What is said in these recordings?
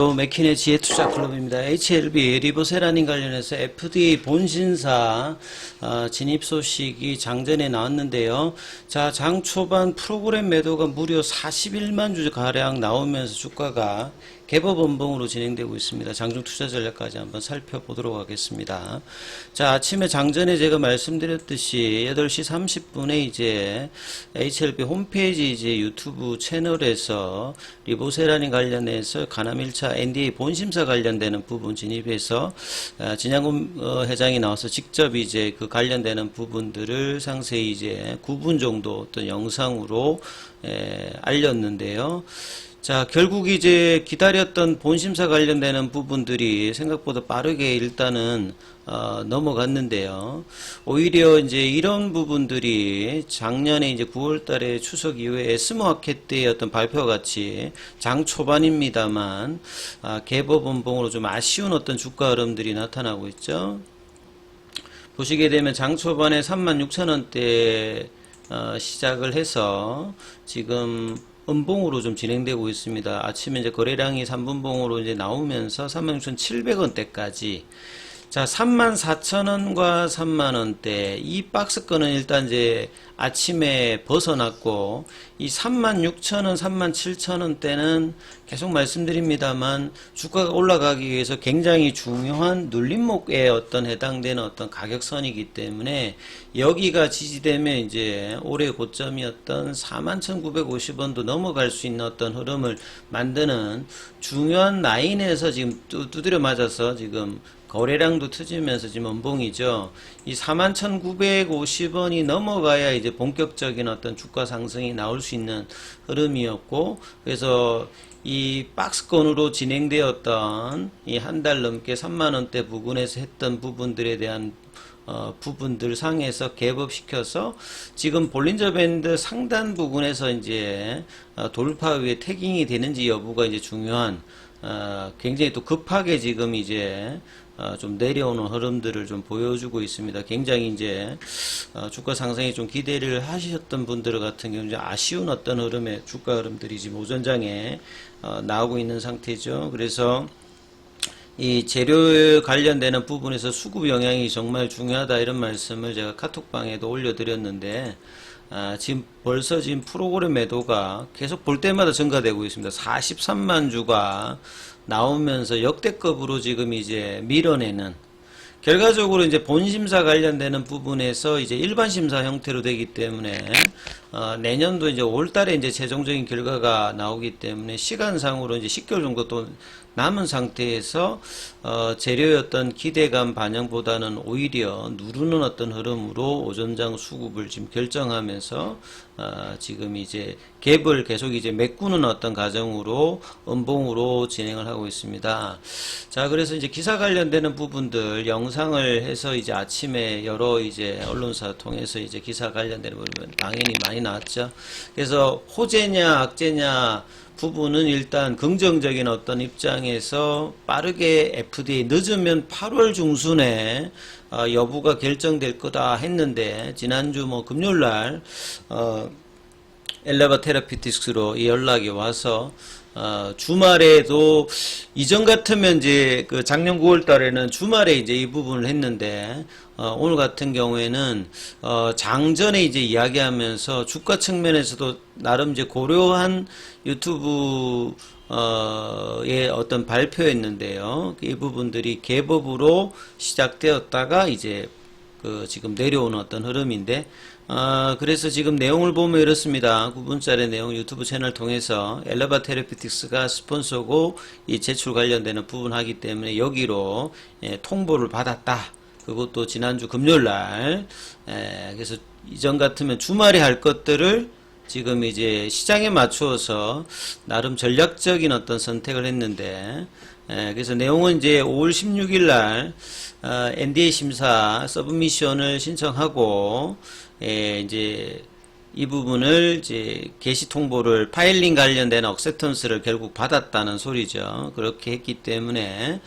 맥킨의 지혜투자클럽입니다. HLB 리보세라닌 관련해서 FDA 본신사 진입 소식이 장전에 나왔는데요. 자, 장 초반 프로그램 매도가 무려 41만 주 가량 나오면서 주가가 개법 원봉으로 진행되고 있습니다. 장중 투자 전략까지 한번 살펴보도록 하겠습니다. 자, 아침에 장전에 제가 말씀드렸듯이 8시 30분에 이제 HLB 홈페이지 이제 유튜브 채널에서 리보세라닌 관련해서 가남 1차 NDA 본심사 관련되는 부분 진입해서 진양금 회장이 나와서 직접 이제 그 관련되는 부분들을 상세히 이제 9분 정도 어떤 영상으로 알렸는데요. 자, 결국 이제 기다렸던 본심사 관련되는 부분들이 생각보다 빠르게 일단은 넘어갔는데요. 오히려 이제 이런 부분들이 작년에 이제 9월 달에 추석 이후에 스모아켓 때의 어떤 발표와 같이 장 초반입니다만 개법 원봉으로 좀 아쉬운 어떤 주가 흐름들이 나타나고 있죠. 보시게 되면 장 초반에 36,000원대 시작을 해서 지금 음봉으로 좀 진행되고 있습니다. 아침에 이제 거래량이 3분봉으로 이제 나오면서 36,700원대까지. 자, 34,000원과 3만원대. 이 박스권은 일단 이제 아침에 벗어났고, 이 36,000원, 37,000원대는 계속 말씀드립니다만, 주가가 올라가기 위해서 굉장히 중요한 눌림목에 어떤 해당되는 어떤 가격선이기 때문에, 여기가 지지되면 이제 올해 고점이었던 41,950원도 넘어갈 수 있는 어떤 흐름을 만드는 중요한 라인에서 지금 두드려 맞아서 지금 거래량도 터지면서 지금 원봉이죠. 이 41,950원이 넘어가야 이제 본격적인 어떤 주가 상승이 나올 수 있는 흐름이었고, 그래서 이 박스권으로 진행되었던 이 한 달 넘게 3만원대 부근에서 했던 부분들에 대한 부분들 상에서 갭업시켜서 지금 볼린저 밴드 상단 부분에서 이제 돌파 위에 태깅이 되는지 여부가 이제 중요한 굉장히 또 급하게 지금 이제 좀 내려오는 흐름들을 좀 보여주고 있습니다. 굉장히 이제 주가 상승에 좀 기대를 하셨던 분들 같은 경우는 아쉬운 어떤 흐름의 주가 흐름들이 지금 오전장에 나오고 있는 상태죠. 그래서 이 재료 관련되는 부분에서 수급 영향이 정말 중요하다 이런 말씀을 제가 카톡방에도 올려드렸는데 지금 벌써 지금 프로그램 매도가 계속 볼 때마다 증가되고 있습니다. 43만 주가 나오면서 역대급으로 지금 이제 밀어내는 결과적으로 이제 본심사 관련되는 부분에서 이제 일반 심사 형태로 되기 때문에 내년도 이제 5월달에 이제 최종적인 결과가 나오기 때문에 시간상으로 이제 10개월 정도 또 남은 상태에서 재료의 어떤 기대감 반영보다는 오히려 누르는 어떤 흐름으로 오전장 수급을 지금 결정하면서 지금 이제 갭을 계속 이제 메꾸는 어떤 과정으로 음봉으로 진행을 하고 있습니다. 자, 그래서 이제 기사 관련되는 부분들 영상을 해서 이제 아침에 여러 이제 언론사 통해서 이제 기사 관련되는 부분 당연히 많이 나왔죠. 그래서 호재냐 악재냐 부분은 일단 긍정적인 어떤 입장에서 빠르게 FDA 늦으면 8월 중순에 여부가 결정될 거다 했는데 지난주 뭐 금요일날 엘레바 테라피틱스로 이 연락이 와서 주말에도 이전 같으면 이제 그 작년 9월 달에는 주말에 이제 이 부분을 했는데 오늘 같은 경우에는 장전에 이제 이야기하면서 주가 측면에서도 나름 이제 고려한 유튜브 의 어떤 발표였는데요. 이 부분들이 개법으로 시작되었다가 이제 그 지금 내려오는 어떤 흐름인데 그래서 지금 내용을 보면 이렇습니다. 9분짜리 내용 유튜브 채널 통해서 엘레바 테라피틱스가 스폰서고 이 제출 관련되는 부분 하기 때문에 여기로 통보를 받았다. 그것도 지난주 금요일날 그래서 이전 같으면 주말에 할 것들을 지금 이제 시장에 맞추어서 나름 전략적인 어떤 선택을 했는데 그래서 내용은 이제 5월 16일 날 NDA 심사 서브미션을 신청하고 이제 이 부분을 이제 게시 통보를 파일링 관련된 억셉턴스를 결국 받았다는 소리죠. 그렇게 했기 때문에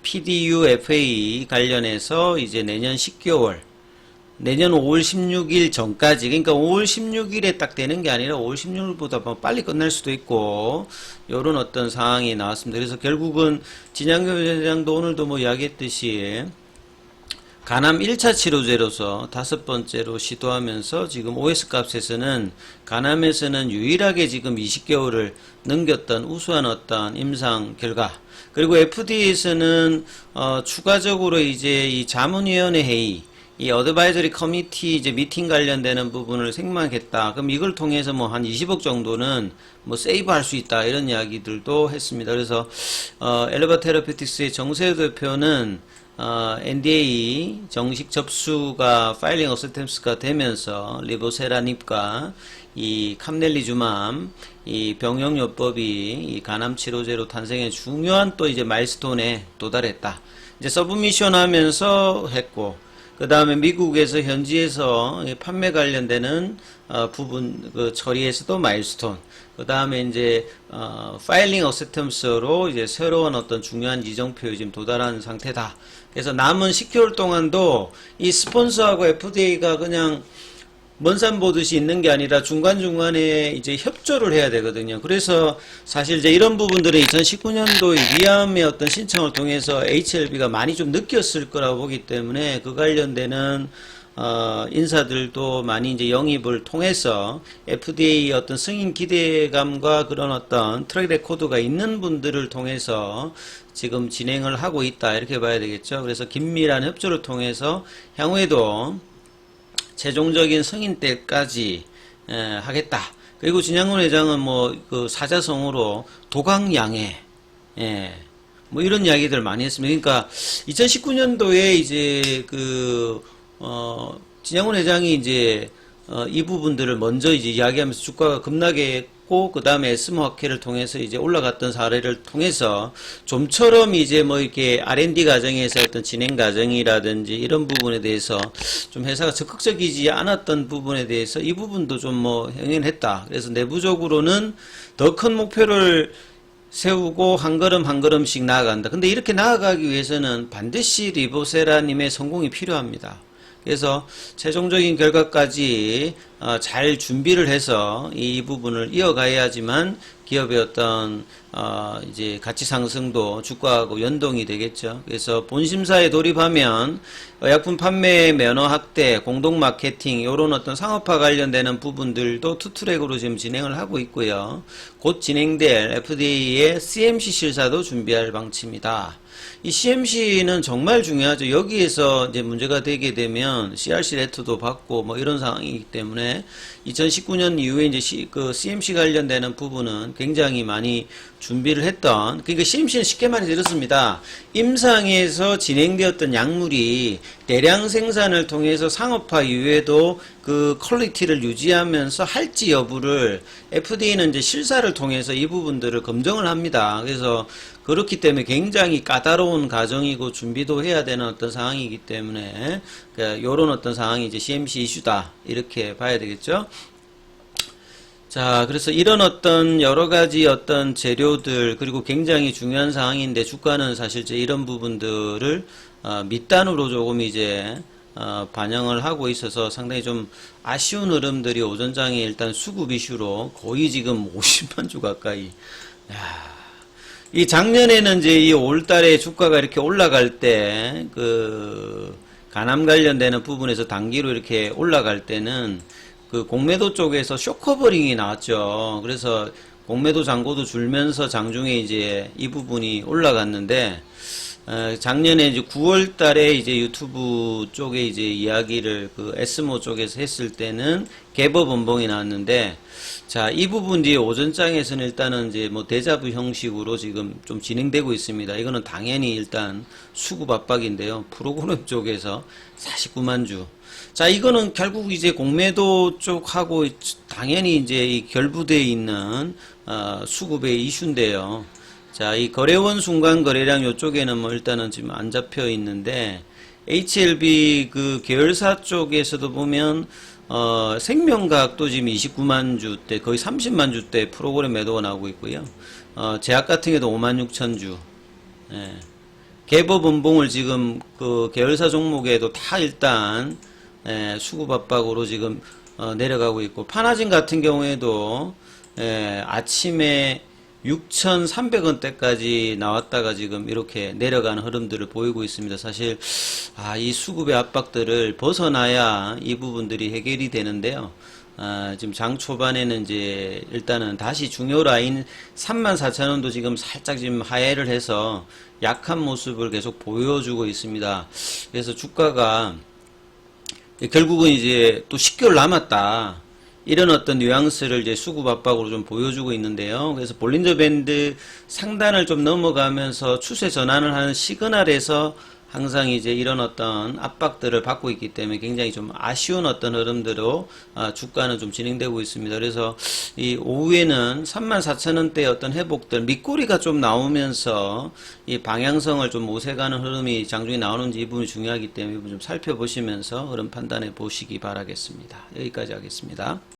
PDUFA 관련해서 이제 내년 10개월 내년 5월 16일 전까지, 그러니까 5월 16일에 딱 되는 게 아니라 5월 16일보다 뭐 빨리 끝날 수도 있고, 요런 어떤 상황이 나왔습니다. 그래서 결국은 진양교 회장도 오늘도 뭐 이야기했듯이 간암 1차 치료제로서 5번째로 시도하면서 지금 OS 값에서는 간암에서는 유일하게 지금 20개월을 넘겼던 우수한 어떤 임상 결과, 그리고 FDA에서는 추가적으로 이제 이 자문위원회 회의, 이 어드바이저리 커미티 이제 미팅 관련되는 부분을 생략했다. 그럼 이걸 통해서 뭐 한 20억 정도는 뭐 세이브 할 수 있다. 이런 이야기들도 했습니다. 그래서 엘레바 테라피틱스의 정세호 대표는 NDA 정식 접수가 파일링 어세템스가 되면서 리보세라닙과 이 캄넬리주맘 이 병용요법이 이 간암 치료제로 탄생의 중요한 또 이제 마일스톤에 도달했다. 이제 서브미션 하면서 했고, 그 다음에 미국에서 현지에서 판매 관련되는 부분 그 처리에서도 마일스톤, 그 다음에 이제 파일링 어세템스로 이제 새로운 어떤 중요한 이정표에 지금 도달한 상태다. 그래서 남은 10개월 동안도 이 스폰서하고 FDA가 그냥 먼 산 보듯이 있는 게 아니라 중간중간에 이제 협조를 해야 되거든요. 그래서 사실 이제 이런 부분들은 2019년도에 위암의 어떤 신청을 통해서 HLB가 많이 좀 느꼈을 거라고 보기 때문에 그 관련되는 인사들도 많이 이제 영입을 통해서 FDA 어떤 승인 기대감과 그런 어떤 트랙 레코드가 있는 분들을 통해서 지금 진행을 하고 있다. 이렇게 봐야 되겠죠. 그래서 긴밀한 협조를 통해서 향후에도 최종적인 승인 때까지 하겠다. 그리고 진양군 회장은 뭐 그 사자성어로 도강양해, 뭐 이런 이야기들 많이 했습니다. 그러니까 2019년도에 이제 진양군 회장이 이제 이 부분들을 먼저 이제 이야기하면서 주가가 급락에 했고, 그 다음에 에스모학회를 통해서 이제 올라갔던 사례를 통해서 좀처럼 이제 뭐 이렇게 R&D 과정에서 어떤 진행 과정이라든지 이런 부분에 대해서 좀 회사가 적극적이지 않았던 부분에 대해서 이 부분도 좀 뭐 행해냈다. 그래서 내부적으로는 더 큰 목표를 세우고 한 걸음 한 걸음씩 나아간다. 근데 이렇게 나아가기 위해서는 반드시 리보세라님의 성공이 필요합니다. 그래서 최종적인 결과까지 잘 준비를 해서 이 부분을 이어가야지만 기업의 어떤 이제 가치 상승도 주가하고 연동이 되겠죠. 그래서 본심사에 돌입하면 의약품 판매 면허 확대, 공동 마케팅 이런 어떤 상업화 관련되는 부분들도 투트랙으로 지금 진행을 하고 있고요. 곧 진행될 FDA의 CMC 실사도 준비할 방침이다. 이 CMC는 정말 중요하죠. 여기에서 이제 문제가 되게 되면 CRC 레터도 받고 뭐 이런 상황이기 때문에 2019년 이후에 이제 그 CMC 관련되는 부분은 굉장히 많이 준비를 했던, 그러니까 CMC는 쉽게 말해서 이렇습니다. 임상에서 진행되었던 약물이 대량 생산을 통해서 상업화 이후에도 그 퀄리티를 유지하면서 할지 여부를 FDA는 이제 실사를 통해서 이 부분들을 검증을 합니다. 그래서 그렇기 때문에 굉장히 까다로운 과정이고 준비도 해야 되는 어떤 상황이기 때문에 요런 어떤 상황이 이제 CMC 이슈다. 이렇게 봐야 되겠죠. 자, 그래서 이런 어떤 여러 가지 어떤 재료들, 그리고 굉장히 중요한 상황인데 주가는 사실 이제 이런 부분들을 밑단으로 조금 이제 반영을 하고 있어서 상당히 좀 아쉬운 흐름들이 오전장에 일단 수급 이슈로 거의 지금 50만 주 가까이. 이 작년에는 이제 이 5월달에 주가가 이렇게 올라갈 때 그 간암 관련되는 부분에서 단기로 이렇게 올라갈 때는 그 공매도 쪽에서 쇼커버링이 나왔죠. 그래서 공매도 잔고도 줄면서 장중에 이제 이 부분이 올라갔는데, 작년에 이제 9월 달에 이제 유튜브 쪽에 이제 이야기를 그 에스모 쪽에서 했을 때는 개법 원봉이 나왔는데, 자, 이 부분 뒤에 오전장에서는 일단은 이제 뭐 데자부 형식으로 지금 좀 진행되고 있습니다. 이거는 당연히 일단 수급 압박인데요. 프로그램 쪽에서 49만 주. 자, 이거는 결국 이제 공매도 쪽하고 당연히 이제 이 결부되어 있는 수급의 이슈인데요. 자, 이 거래원 순간 거래량 요쪽에는 뭐 일단은 지금 안 잡혀 있는데, HLB 그 계열사 쪽에서도 보면 생명과학도 지금 29만 주대, 거의 30만 주대 프로그램 매도가 나오고 있고요. 제약 같은 경우도 5만 6천 주. 개법 은봉을 지금 그 계열사 종목에도 다 일단 수급 압박으로 지금 내려가고 있고, 파나진 같은 경우에도 아침에 6,300원대까지 나왔다가 지금 이렇게 내려가는 흐름들을 보이고 있습니다. 사실 이 수급의 압박들을 벗어나야 이 부분들이 해결이 되는데요. 지금 장 초반에는 이제 일단은 다시 중요 라인 34,000원도 지금 살짝 지금 하회를 해서 약한 모습을 계속 보여주고 있습니다. 그래서 주가가 결국은 이제 또 10개월 남았다, 이런 어떤 뉘앙스를 이제 수급 압박으로 좀 보여주고 있는데요. 그래서 볼린저 밴드 상단을 좀 넘어가면서 추세 전환을 하는 시그널에서 항상 이제 이런 어떤 압박들을 받고 있기 때문에 굉장히 좀 아쉬운 어떤 흐름대로 주가는 좀 진행되고 있습니다. 그래서 이 오후에는 34,000원대 어떤 회복들, 밑꼬리가 좀 나오면서 이 방향성을 좀 모색하는 흐름이 장중에 나오는지 이 부분이 중요하기 때문에 이 부분 좀 살펴보시면서 흐름 판단해 보시기 바라겠습니다. 여기까지 하겠습니다.